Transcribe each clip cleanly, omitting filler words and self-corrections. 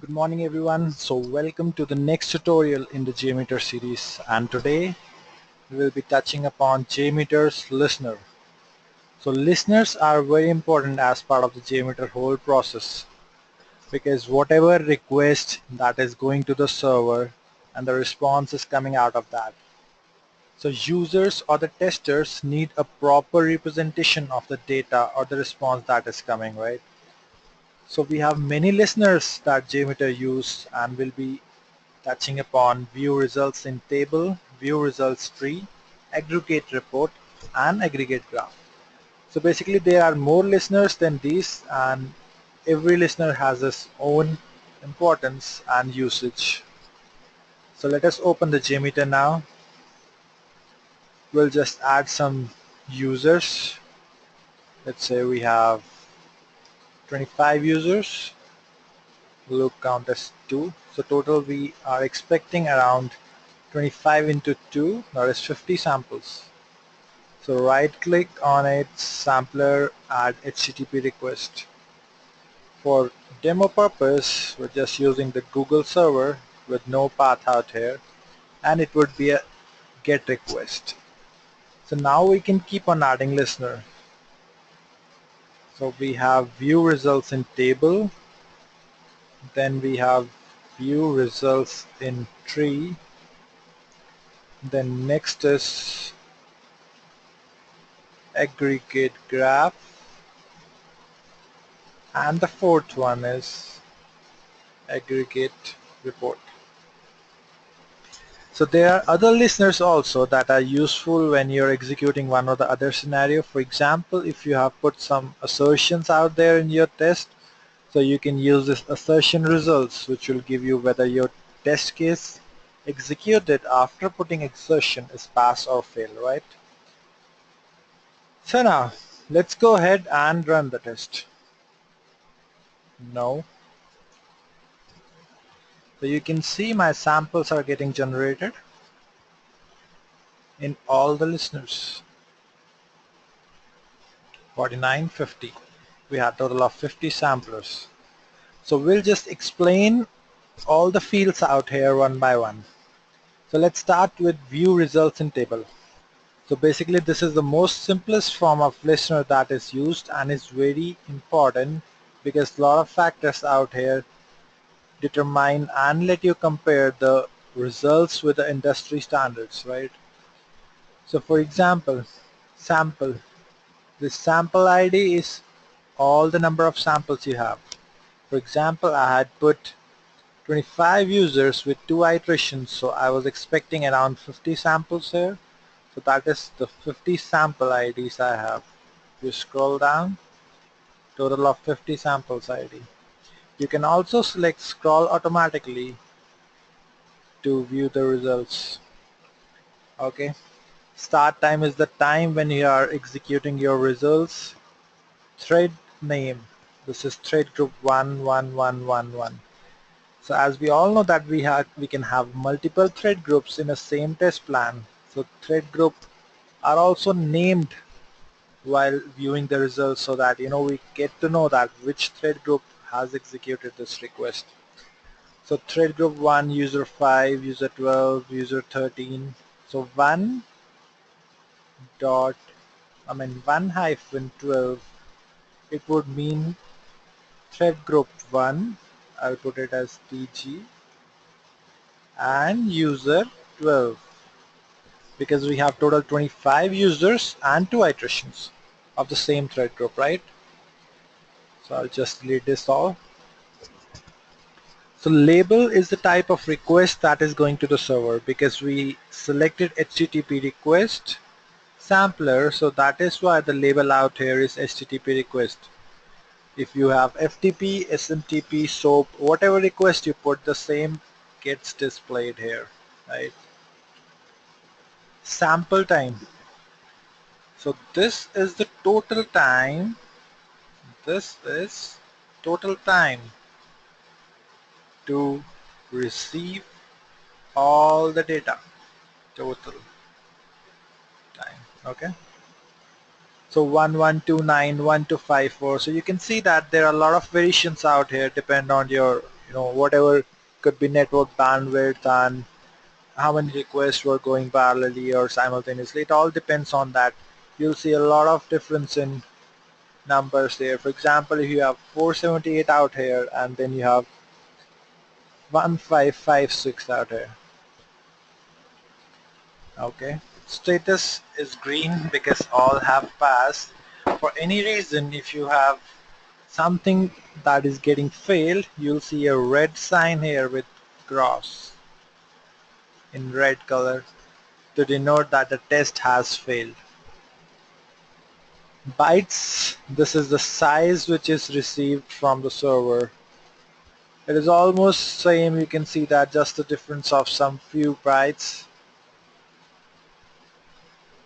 Good morning everyone. So welcome to the next tutorial in the JMeter series, and today we will be touching upon JMeter's listener. So listeners are very important as part of the JMeter whole process because whatever request that is going to the server and the response is coming out of that. So users or the testers need a proper representation of the data or the response that is coming, right? So we have many listeners that JMeter use and will be touching upon view results in table, view results tree, aggregate report, and aggregate graph. So basically there are more listeners than these, and every listener has its own importance and usage. So let us open the JMeter now. We'll just add some users. Let's say we have 25 users. Look count as 2. So total we are expecting around 25 into 2, that is 50 samples. So right click on its sampler, add HTTP request. For demo purpose, we're just using the Google server with no path out here, and it would be a GET request. So now we can keep on adding listener. So we have view results in table, then we have view results in tree, then next is aggregate graph, and the fourth one is aggregate report. So there are other listeners also that are useful when you're executing one or the other scenario. For example, if you have put some assertions out there in your test, so you can use this assertion results, which will give you whether your test case executed after putting assertion is pass or fail, right? So now let's go ahead and run the test. No. So you can see my samples are getting generated in all the listeners. 49, 50. We had total of 50 samplers. So we'll just explain all the fields out here one by one. So let's start with view results in table. So basically this is the most simplest form of listener that is used and is very important because a lot of factors out here determine and let you compare the results with the industry standards, right? So for example, sample. This sample ID is all the number of samples you have. For example, I had put 25 users with 2 iterations, so I was expecting around 50 samples here. So that is the 50 sample IDs I have. You scroll down, total of 50 samples ID. You can also select scroll automatically to view the results. Okay. Start time is the time when you are executing your results. Thread name. This is thread group 11111. So as we all know that we can have multiple thread groups in a same test plan. So thread group are also named while viewing the results so that we get to know that which thread group has executed this request. So thread group 1, user 5, user 12, user 13. So 1 dot 1 hyphen 12, it would mean thread group 1. I'll put it as TG, and user 12, because we have total 25 users and 2 iterations of the same thread group, right? So I'll just delete this all. So label is the type of request that is going to the server because we selected HTTP request sampler, so that is why the label out here is HTTP request. If you have FTP, SMTP, SOAP, whatever request you put, the same gets displayed here, right? Sample time. So this is the total time. This is total time to receive all the data. Total time. Okay. So 1129, 1254. So you can see that there are a lot of variations out here depend on your whatever could be network bandwidth and how many requests were going parallelly or simultaneously. It all depends on that. You'll see a lot of difference in numbers there. For example, if you have 478 out here and then you have 1556 out here. Okay, status is green because all have passed. For any reason, if you have something that is getting failed, you'll see a red sign here with cross in red color to denote that the test has failed. Bytes, this is the size which is received from the server. It is almost same, you can see that just the difference of some few bytes.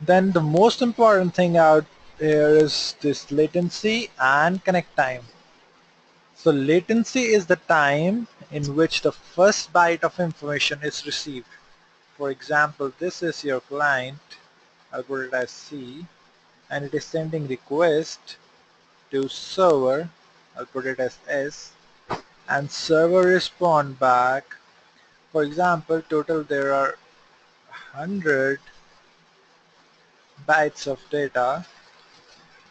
Then the most important thing out here is this latency and connect time. So latency is the time in which the first byte of information is received. For example, this is your client, I'll put it as C, and it is sending request to server, I'll put it as S, and server respond back. For example, total there are 100 bytes of data.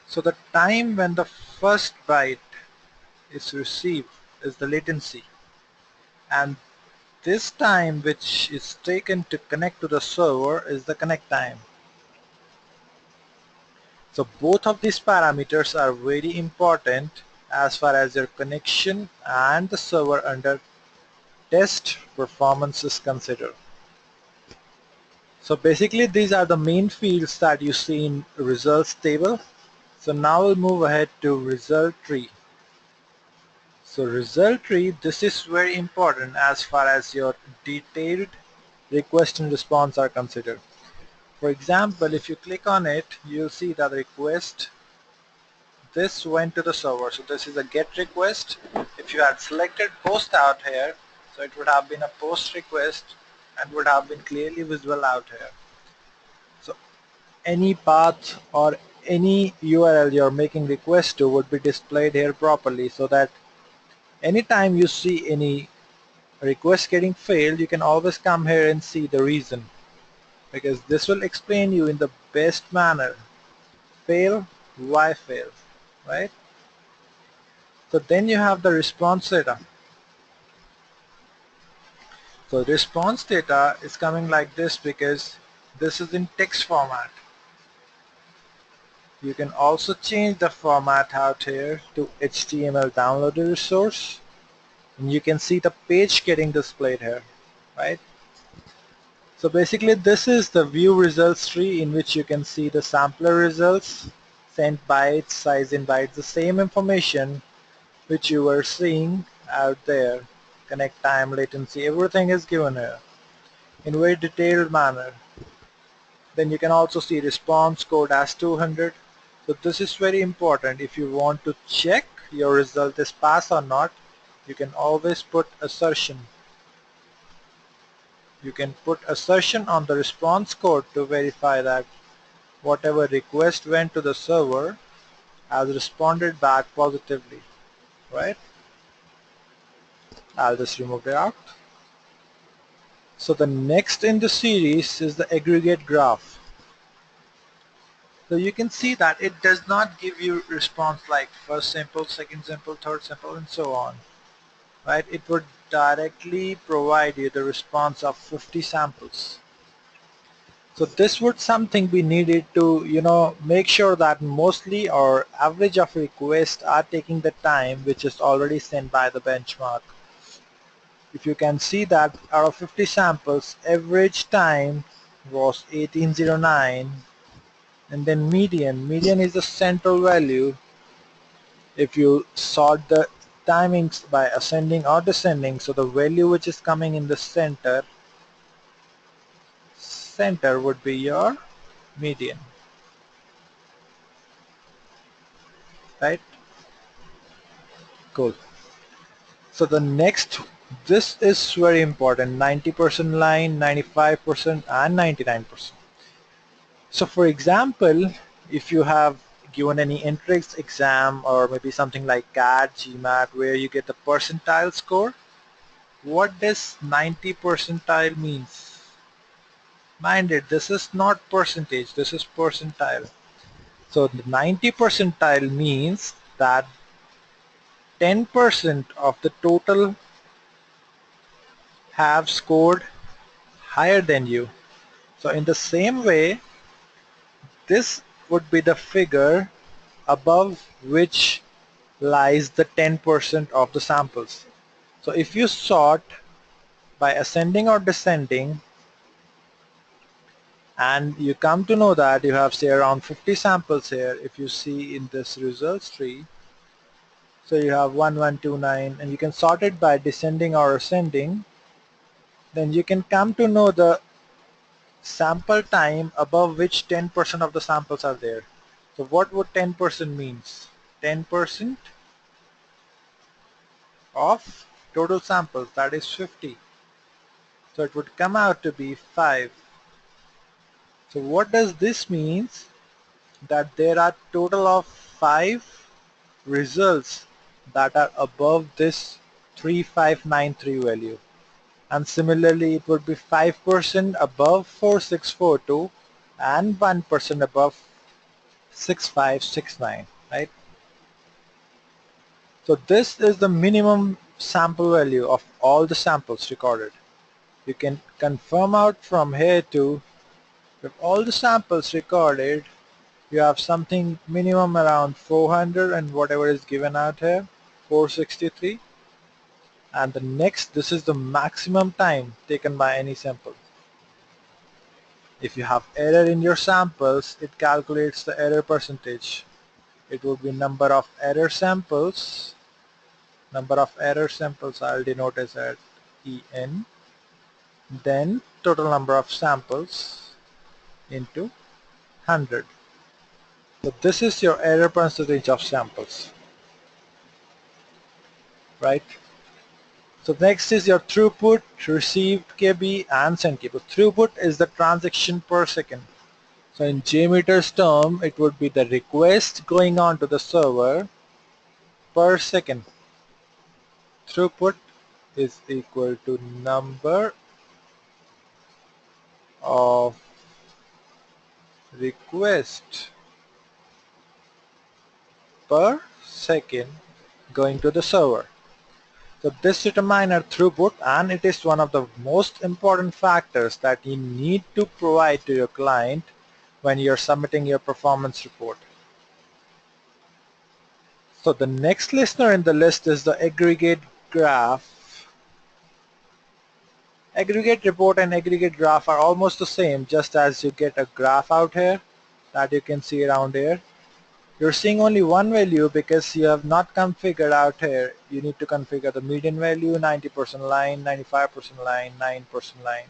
So the time when the first byte is received is the latency, and this time which is taken to connect to the server is the connect time. So both of these parameters are very important as far as your connection and the server under test performance is considered. So basically these are the main fields that you see in results table. So now we'll move ahead to result tree. So result tree, this is very important as far as your detailed request and response are considered. For example, if you click on it, you'll see that the request, this went to the server. So this is a get request. If you had selected post out here, so it would have been a post request and would have been clearly visible out here. So any path or any URL you're making request to would be displayed here properly, so that anytime you see any request getting failed, you can always come here and see the reason, because this will explain you in the best manner. Fail, why fail, right? So then you have the response data. So response data is coming like this because this is in text format. You can also change the format out here to HTML downloaded resource, and you can see the page getting displayed here, right? So basically this is the view results tree in which you can see the sampler results, sent bytes, size in bytes, the same information which you were seeing out there. Connect time, latency, everything is given here in very detailed manner. Then you can also see response code as 200. So this is very important. If you want to check your result is pass or not, you can always put assertion. You can put assertion on the response code to verify that whatever request went to the server has responded back positively, right? I'll just remove it out. So the next in the series is the aggregate graph. So you can see that it does not give you response like first sample, second sample, third sample, and so on, right? It would directly provide you the response of 50 samples. So this would something we needed to, make sure that mostly or average of requests are taking the time which is already sent by the benchmark. If you can see that out of 50 samples, average time was 1809, and then median is the central value. If you sort the timings by ascending or descending, so the value which is coming in the center would be your median, right? Cool. So the next, this is very important, 90% line, 95% and 99%. So for example, if you have given any entrance exam or maybe something like CAT, GMAT, where you get the percentile score, What does 90 percentile means? Mind it, this is not percentage, this is percentile. So the 90 percentile means that 10% of the total have scored higher than you. So in the same way, this would be the figure above which lies the 10% of the samples. So if you sort by ascending or descending, and you come to know that you have say around 50 samples here, if you see in this results tree, so you have 1129, and you can sort it by descending or ascending, then you can come to know the sample time above which 10% of the samples are there. So what would 10% means? 10% of total samples, that is 50. So it would come out to be 5. So what does this means? That there are total of 5 results that are above this 3593 value. And similarly, it would be 5% above 4642 and 1% above 6569, right? So this is the minimum sample value of all the samples recorded. You can confirm out from here to, with all the samples recorded, you have something minimum around 400 and whatever is given out here, 463. And the next, this is the maximum time taken by any sample. If you have error in your samples, it calculates the error percentage. It will be number of error samples. Number of error samples I'll denote as at En. Then total number of samples into 100. So this is your error percentage of samples, right? So next is your throughput, received KB and sent KB. Throughput is the transaction per second. So in JMeter's term, it would be the request going on to the server per second. Throughput is equal to number of requests per second going to the server. So this determines our throughput, and it is one of the most important factors that you need to provide to your client when you're submitting your performance report. So the next listener in the list is the aggregate graph. Aggregate report and aggregate graph are almost the same, just as you get a graph out here that you can see around here. You're seeing only one value because you have not configured out here. You need to configure the median value, 90% line, 95% line, 9% line,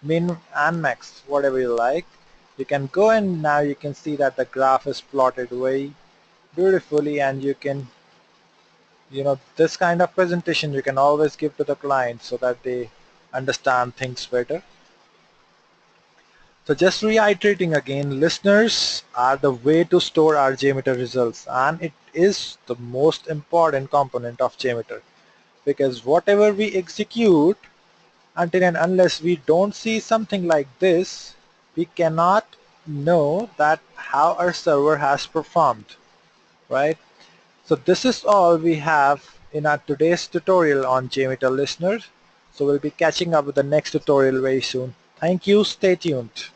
min and max, whatever you like. You can go and now you can see that the graph is plotted very beautifully, and you can, this kind of presentation you can always give to the client so that they understand things better. So just reiterating again, listeners are the way to store our JMeter results, and it is the most important component of JMeter, because whatever we execute, until and unless we don't see something like this, we cannot know that how our server has performed, right? So this is all we have in our today's tutorial on JMeter Listeners. So we'll be catching up with the next tutorial very soon. Thank you. Stay tuned.